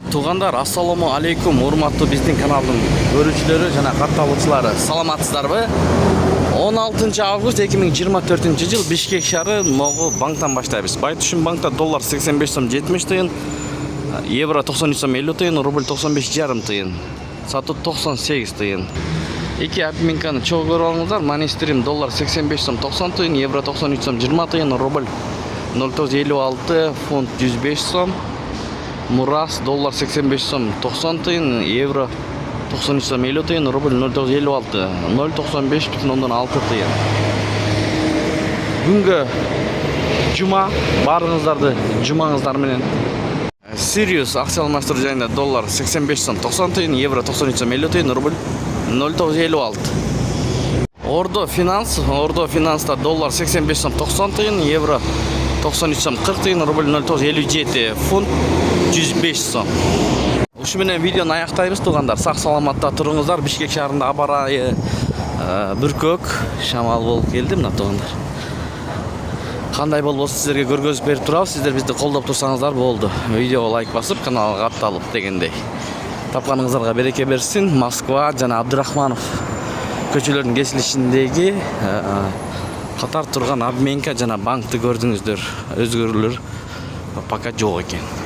Туугандар, ассаламу алейкум, урматтуу биздин каналдын көрүүчүлөрү жана катталуучулары. Саламатсыздарбы? 16 август 2024 жыл Бишкек шаары Могу банктан баштайбыз. Байтушун банкта доллар 85 сом 70 тыйын, евро 93 сом 50 тыйын, рубль 95,5 тыйын, сатуу 98 тыйын. Эки обменканы чогуу көрүп алыңыздар. Манистрим доллар 85 сом 90 тыйын, евро 93 сом 20 тыйын, рубль 0,56, фунт 105 сом. Мурас доллар 85 сом 90 тыйын, евро 93 сом 50 тыйын, рубль 0,56, 0,95,6 тыйын. Бүгүнкү жума, баарыңыздарды жумаңыздар менен. Sirius акча алмаштыруу жайында доллар 85 сом 90 тыйын, евро 93 сом 50 тыйын, рубль 0,56. Ордо Финанста доллар 85 сом 90 тыйын, евро 93 сом 40 тыйын, рубль 0,57, фунт 105 сом. Ушу менен видеону аяктайбыз туугандар. Сак саламатта туруңуздар. Бишкек шаарында аба ырайы бүркөк, шамал болуп келди мына туугандар. Кандай болбосун сиздерге көргөзүп берип турабыз. Сиздер бизди колдоп турсаңыздар болду. Видеого лайк басып, каналга катталып дегендей. Тапканыңыздарга береке берсин. Москва жана Абдурахманов көчөлөрдүн кесилишиндеги катар турган обменка жана банкты көрдүңүздөр. Өзгөрүүлөр пока жок экен.